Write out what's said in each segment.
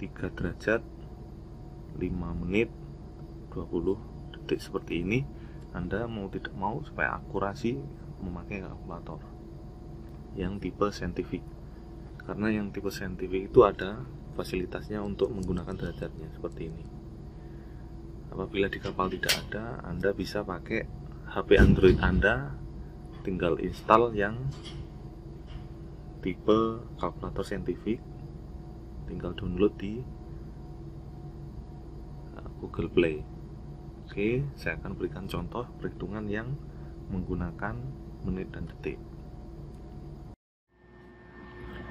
3 derajat 5 menit 20 detik seperti ini. Anda mau tidak mau supaya akurasi memakai kalkulator yang tipe scientific, karena yang tipe scientific itu ada fasilitasnya untuk menggunakan derajatnya seperti ini. Apabila di kapal tidak ada, Anda bisa pakai HP Android Anda, tinggal install yang tipe kalkulator scientific, tinggal download di Google Play. Oke, saya akan berikan contoh perhitungan yang menggunakan menit dan detik.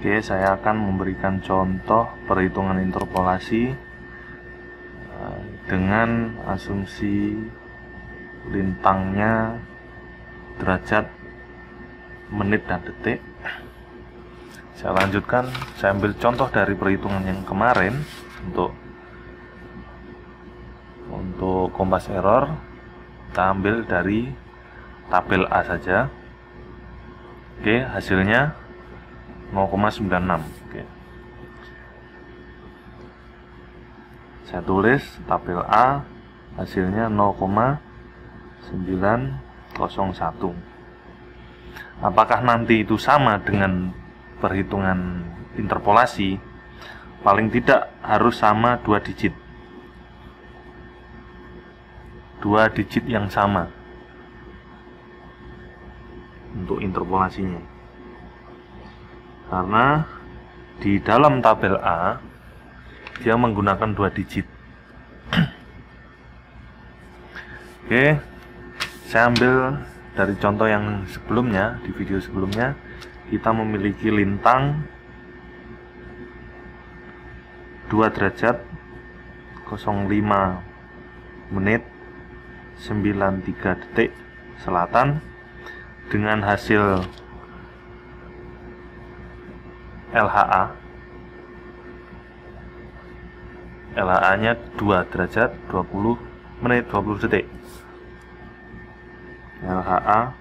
Oke, saya akan memberikan contoh perhitungan interpolasi dengan asumsi lintangnya derajat, menit, dan detik. Saya lanjutkan, saya ambil contoh dari perhitungan yang kemarin untuk kompas error. Kita ambil dari tabel A saja. Oke, hasilnya 0,96. Oke. Saya tulis tabel A, hasilnya 0,901. Apakah nanti itu sama dengan perhitungan interpolasi? Paling tidak harus sama 2 digit. 2 digit yang sama untuk interpolasinya, karena di dalam tabel A dia menggunakan 2 digit. Oke, saya ambil dari contoh yang sebelumnya, di video sebelumnya kita memiliki lintang 2 derajat 05 menit 93 detik selatan dengan hasil LHA nya 2 derajat 20 menit 20 detik. LHA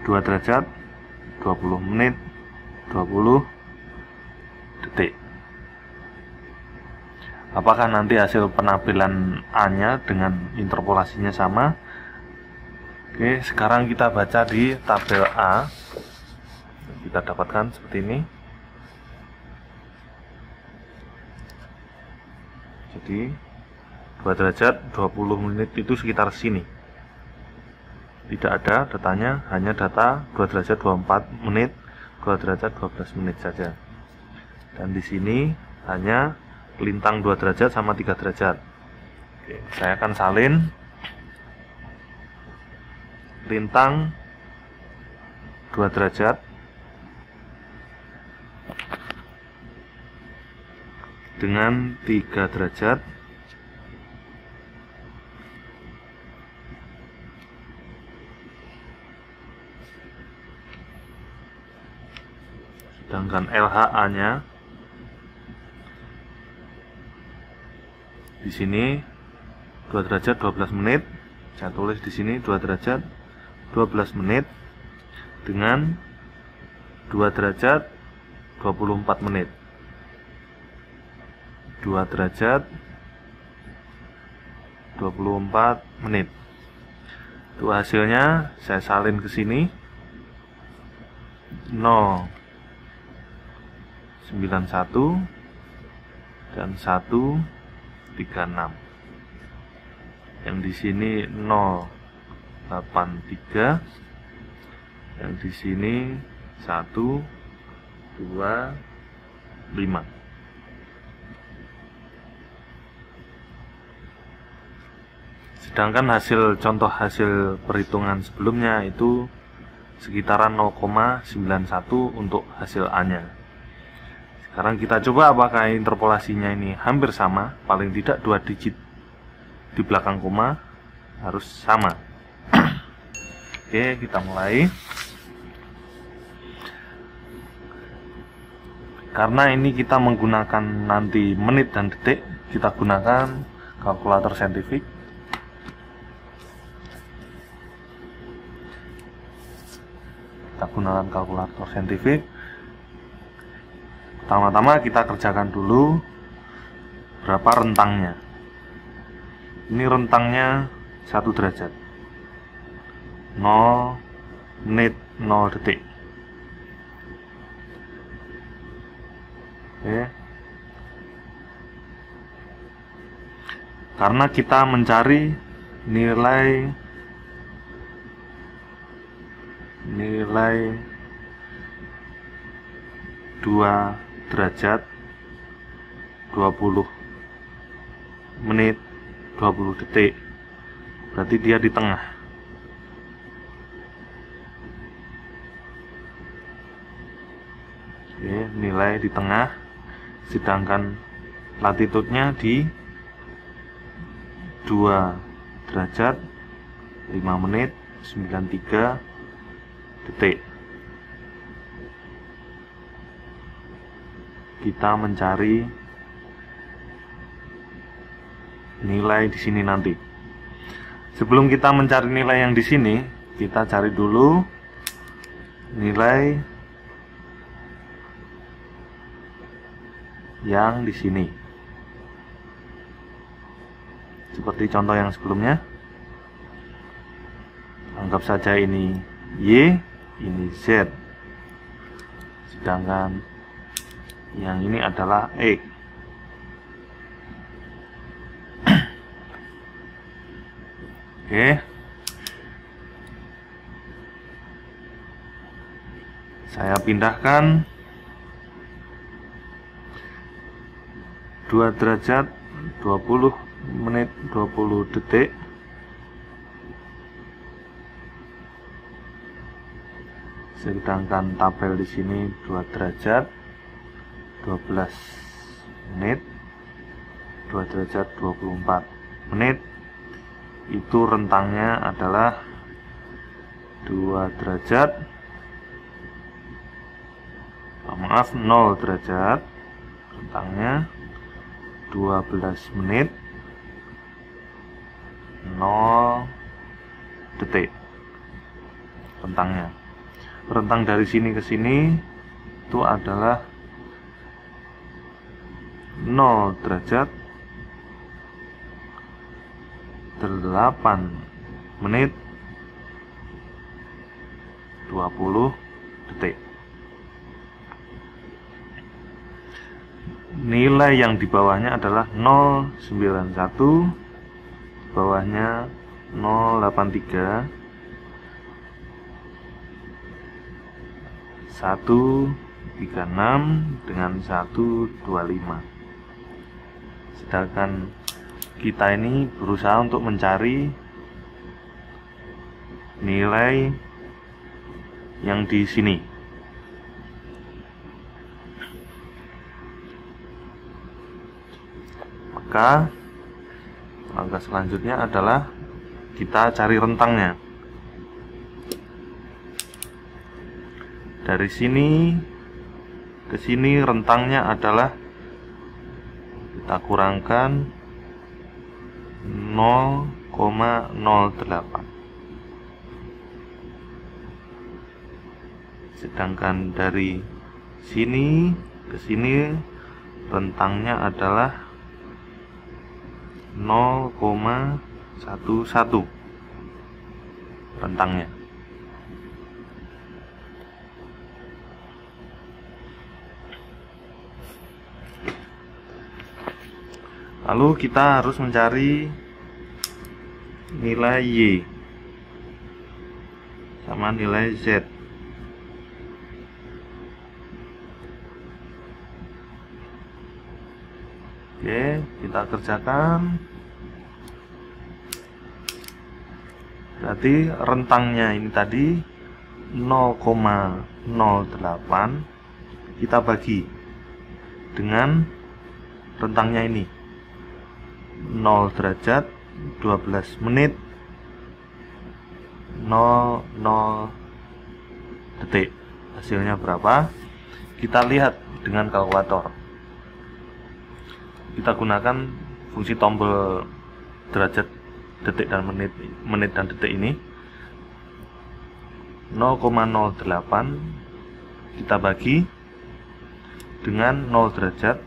2 derajat 20 menit 20 detik. Apakah nanti hasil penampilan A-nya dengan interpolasinya sama? Oke, sekarang kita baca di tabel A. Kita dapatkan seperti ini. Jadi 2 derajat 20 menit itu sekitar sini. Tidak ada datanya, hanya data 2 derajat 24 menit, 2 derajat 12 menit saja. Dan di sini hanya lintang 2 derajat sama 3 derajat. Oke, saya akan salin lintang 2 derajat dengan 3 derajat sedangkan LHA nya di sini 2 derajat 12 menit. Saya tulis di sini 2 derajat 12 menit dengan 2 derajat 24 menit. 2 derajat 24 menit. Itu hasilnya, saya salin ke sini 0,91 dan 1,36. Yang di sini 0,83, yang di sini 1,25. Sedangkan contoh hasil perhitungan sebelumnya itu sekitaran 0,91 untuk hasil A-nya. Sekarang kita coba apakah interpolasinya ini hampir sama, paling tidak 2 digit di belakang koma harus sama. Oke, kita mulai. Karena ini kita menggunakan nanti menit dan detik, kita gunakan kalkulator saintifik. Kita gunakan kalkulator saintifik. Pertama-tama kita kerjakan dulu berapa rentangnya. Ini rentangnya 1 derajat, 0 menit 0 detik. Oke. Karena kita mencari nilai 2 derajat 20 menit 20 detik, berarti dia di tengah. Oke, nilai di tengah, sedangkan latitudenya di 2 derajat 5 menit 93 detik. Kita mencari nilai di sini nanti. Sebelum kita mencari nilai yang di sini, kita cari dulu nilai yang di sini. Seperti contoh yang sebelumnya. Anggap saja ini Y, ini Z. Sedangkan yang ini adalah X. Oke. Saya pindahkan 2 derajat 20 menit 20 detik. Sedangkan tabel di sini 2 derajat 12 menit 2 derajat 24 menit. Itu rentangnya adalah 2 derajat 0 derajat, rentangnya 12 menit 0 detik rentangnya. Rentang dari sini ke sini itu adalah 0 derajat 8 menit 20 detik. Nilai yang di bawahnya adalah 091, di bawahnya 083, 136 dengan 125. Sedangkan kita ini berusaha untuk mencari nilai yang di sini. Maka langkah selanjutnya adalah kita cari rentangnya. Dari sini ke sini rentangnya adalah kita kurangkan 0,08. Sedangkan dari sini ke sini rentangnya adalah 0,11 rentangnya. Lalu kita harus mencari nilai Y sama nilai Z. Oke, kita kerjakan. Berarti rentangnya ini tadi 0,08 kita bagi dengan rentangnya ini 0 derajat 12 menit 00 detik. Hasilnya berapa? Kita lihat dengan kalkulator. Kita gunakan fungsi tombol derajat, detik dan menit dan detik ini. 0,08 kita bagi dengan 0 derajat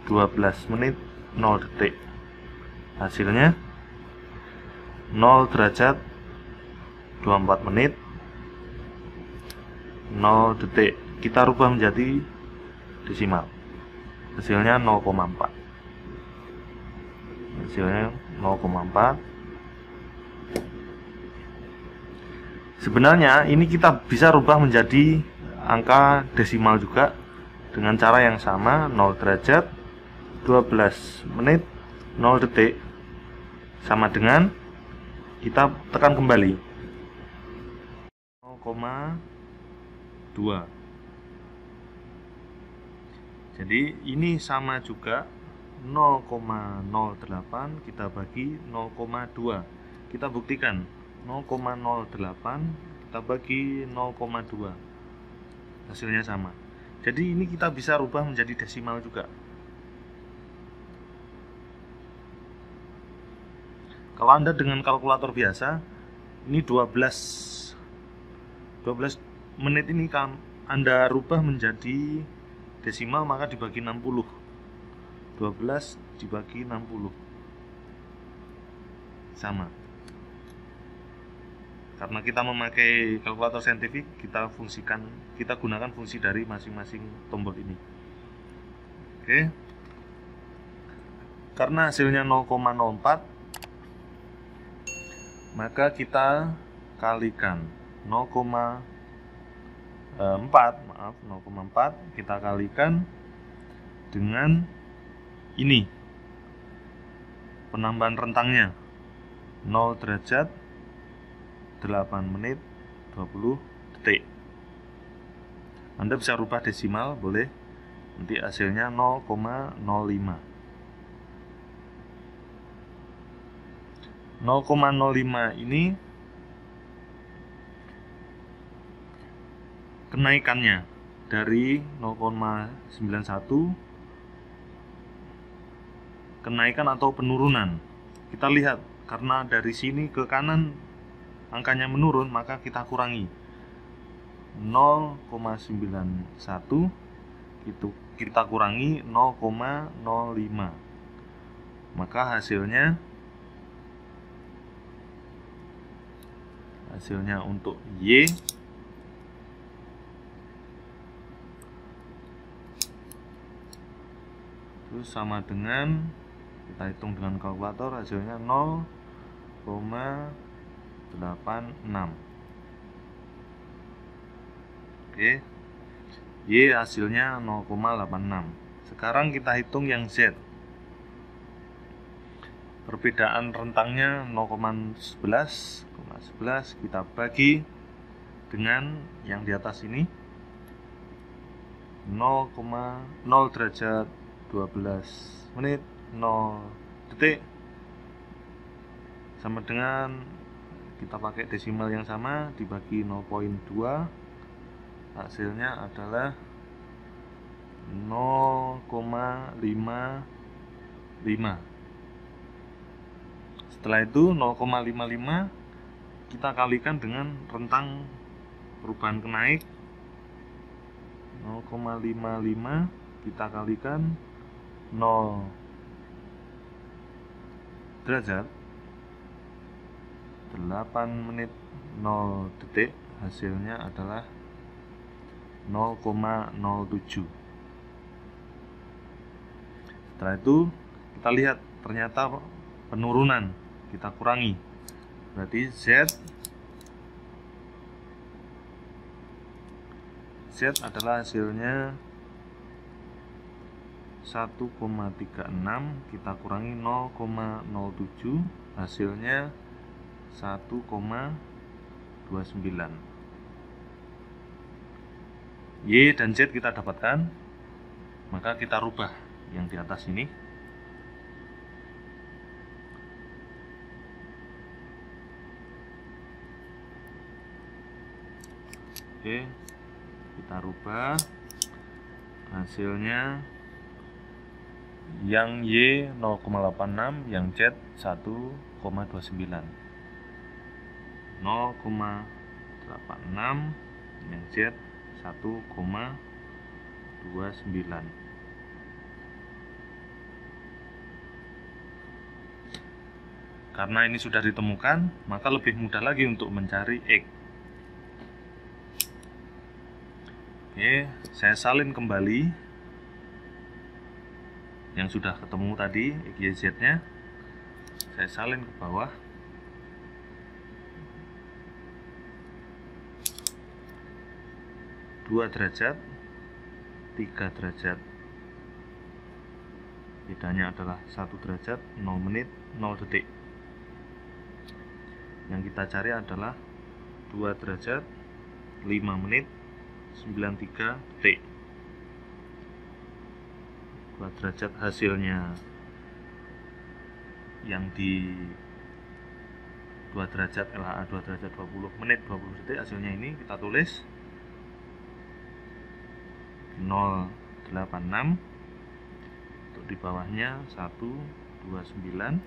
12 menit 0 detik. Hasilnya 0 derajat 24 menit 0 detik. Kita rubah menjadi desimal. Hasilnya 0,4. Hasilnya 0,4. Sebenarnya ini kita bisa rubah menjadi angka desimal juga dengan cara yang sama. 0 derajat 12 menit 0 detik sama dengan, kita tekan kembali 0,2. Jadi ini sama juga, 0,08 kita bagi 0,2. Kita buktikan 0,08 kita bagi 0,2, hasilnya sama. Jadi ini kita bisa rubah menjadi desimal juga. Kalau Anda dengan kalkulator biasa, ini 12 menit ini kan Anda rubah menjadi desimal, maka dibagi 60. 12 dibagi 60 sama. Karena kita memakai kalkulator saintifik, kita gunakan fungsi dari masing-masing tombol ini. Oke. Karena hasilnya 0,04, maka kita kalikan 0,4 kita kalikan dengan ini, penambahan rentangnya 0 derajat 8 menit 20 detik. Anda bisa rubah desimal, boleh. Nanti hasilnya 0,05. 0,05 ini kenaikannya dari 0,91, kenaikan atau penurunan. Kita lihat, karena dari sini ke kanan angkanya menurun, maka kita kurangi 0,91, itu kita kurangi 0,05, maka hasilnya untuk Y itu sama dengan, kita hitung dengan kalkulator, hasilnya 0,86. Oke, Y hasilnya 0,86. Sekarang kita hitung yang Z. Perbedaan rentangnya 0,11 kita bagi dengan yang di atas ini, 0 derajat 12 menit 0 detik sama dengan, kita pakai desimal yang sama, dibagi 0,2, hasilnya adalah 0,55. Setelah itu 0,55 kita kalikan dengan rentang perubahan kenaik, 0,55 kita kalikan 0 derajat 8 menit 0 detik, hasilnya adalah 0,07. Setelah itu kita lihat, ternyata penurunan, kita kurangi, berarti Z adalah hasilnya 1,36, kita kurangi 0,07, hasilnya 1,29. Y dan Z kita dapatkan, maka kita rubah yang di atas ini. Oke, kita rubah, hasilnya yang Y 0,86, yang Z 1,29. 0,86, yang Z 1,29. 29. Karena ini sudah ditemukan, maka lebih mudah lagi untuk mencari X. Oke, saya salin kembali yang sudah ketemu tadi X, Y, Z-nya. Saya salin ke bawah. Dua derajat, 3 derajat. Bedanya adalah 1 derajat, 0 menit, 0 detik. Yang kita cari adalah 2 derajat, 5 menit, 93 detik. 2 derajat hasilnya yang di 2 derajat LHA 2 derajat 20 menit 20 detik, hasilnya ini kita tulis 086. Untuk di bawahnya 129.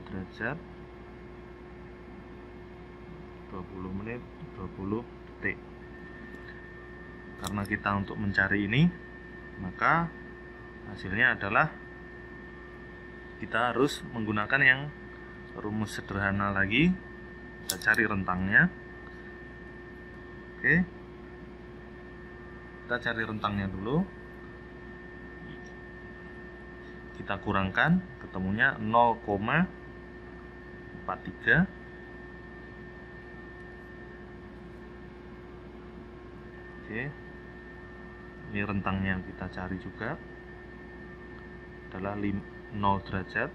Derajat 20 menit 20 detik. Karena kita untuk mencari ini, maka hasilnya adalah kita harus menggunakan yang rumus sederhana lagi. Kita cari rentangnya. Oke, kita cari rentangnya dulu. Kita kurangkan, ketemunya 0,43. Oke, ini rentangnya yang kita cari juga adalah 0 derajat,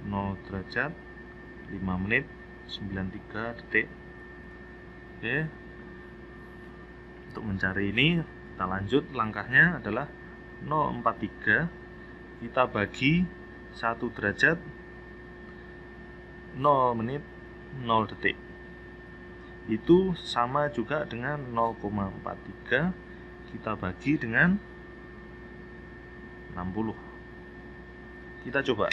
0 derajat, 5 menit, 93 detik. Oke, untuk mencari ini kita lanjut. Langkahnya adalah 0,43 kita bagi 1 derajat, 0 menit, 0 detik. Itu sama juga dengan 0,43 kita bagi dengan 60. Kita coba.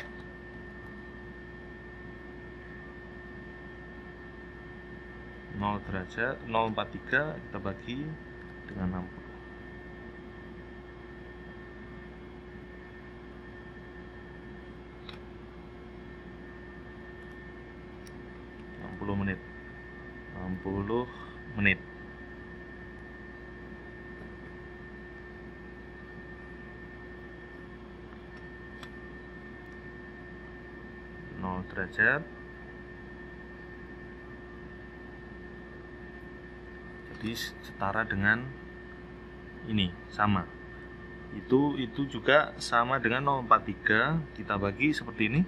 0 derajat, 0,43 kita bagi dengan 60. 60 menit. 60 menit. Derajat. Jadi setara dengan ini, sama. Itu juga sama dengan 0,43 kita bagi seperti ini.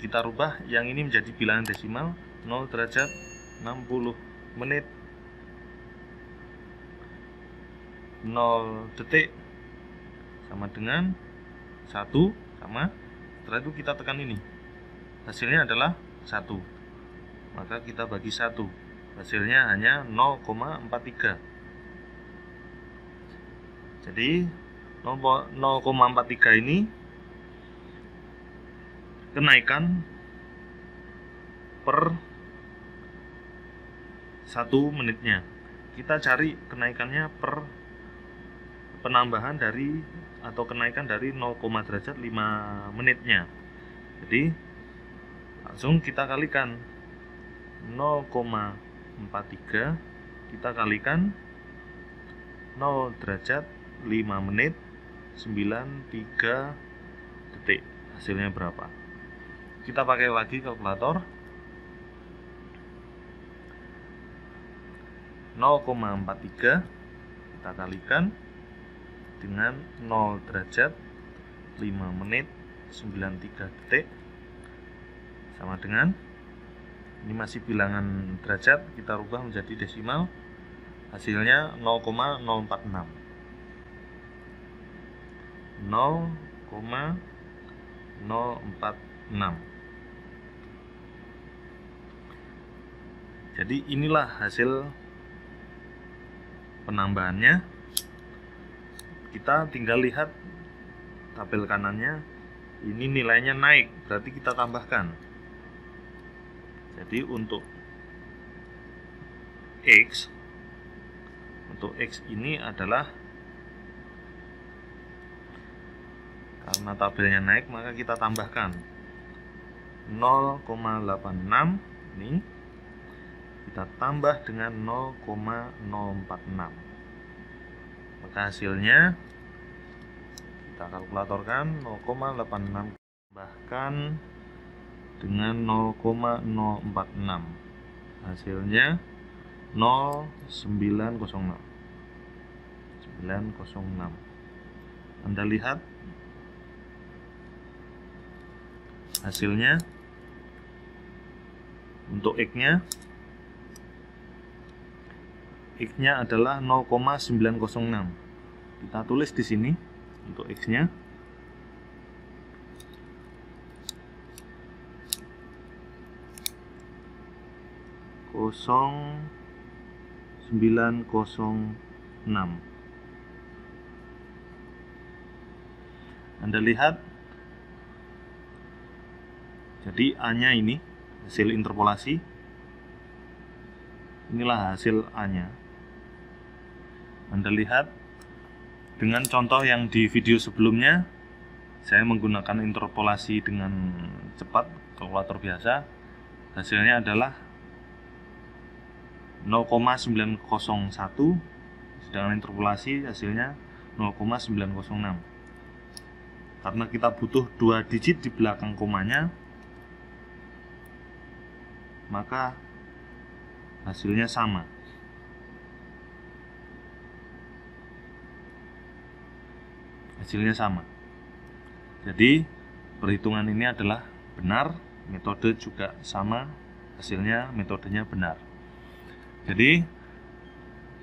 Kita rubah yang ini menjadi bilangan desimal. 0 derajat 60 menit 0 detik sama dengan 1, sama. Setelah itu kita tekan ini, hasilnya adalah 1, maka kita bagi 1, hasilnya hanya 0,43. jadi 0,43 ini kenaikan per 1 menitnya. Kita cari kenaikannya per penambahan dari atau kenaikan dari 0, derajat 5 menitnya. Jadi langsung kita kalikan 0,43 kita kalikan 0 derajat 5 menit 93 detik. Hasilnya berapa? Kita pakai lagi kalkulator. 0,43 kita kalikan dengan 0 derajat 5 menit 93 detik sama dengan, ini masih bilangan derajat, kita rubah menjadi desimal, hasilnya 0,046. 0,046. Jadi inilah hasil penambahannya. Kita tinggal lihat tabel kanannya, ini nilainya naik, berarti kita tambahkan. Jadi untuk X ini adalah, karena tabelnya naik maka kita tambahkan 0,86, ini kita tambah dengan 0,046, maka hasilnya kita kalkulatorkan 0,86 tambahkan dengan 0,046, hasilnya 906. Anda lihat hasilnya untuk X-nya adalah 0,906. Kita tulis di sini untuk X-nya. Kosong 906. Anda lihat, jadi A-nya ini hasil interpolasi. Inilah hasil A-nya. Anda lihat, dengan contoh yang di video sebelumnya, saya menggunakan interpolasi dengan cepat, kalkulator biasa. Hasilnya adalah 0,901, sedangkan interpolasi hasilnya 0,906. Karena kita butuh 2 digit di belakang komanya, maka hasilnya sama. Jadi perhitungan ini adalah benar, metode juga sama, hasilnya metodenya benar. Jadi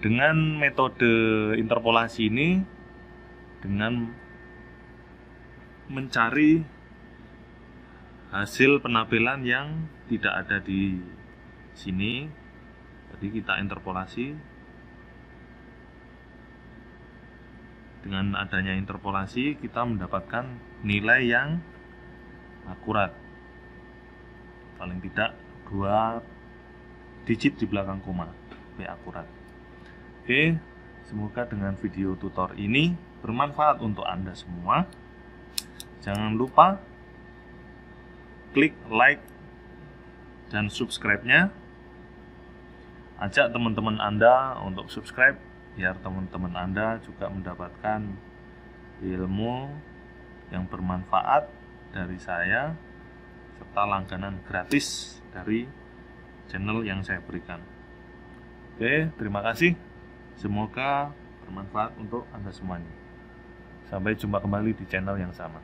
dengan metode interpolasi ini, dengan mencari hasil penabelan yang tidak ada di sini, jadi kita interpolasi. Dengan adanya interpolasi kita mendapatkan nilai yang akurat, paling tidak 2 digit di belakang koma, akurat. Oke, semoga dengan video tutor ini bermanfaat untuk Anda semua. Jangan lupa klik like dan subscribe-nya. Ajak teman-teman Anda untuk subscribe, biar teman-teman Anda juga mendapatkan ilmu yang bermanfaat dari saya, serta langganan gratis dari channel yang saya berikan. Oke, terima kasih. Semoga bermanfaat untuk Anda semuanya. Sampai jumpa kembali di channel yang sama.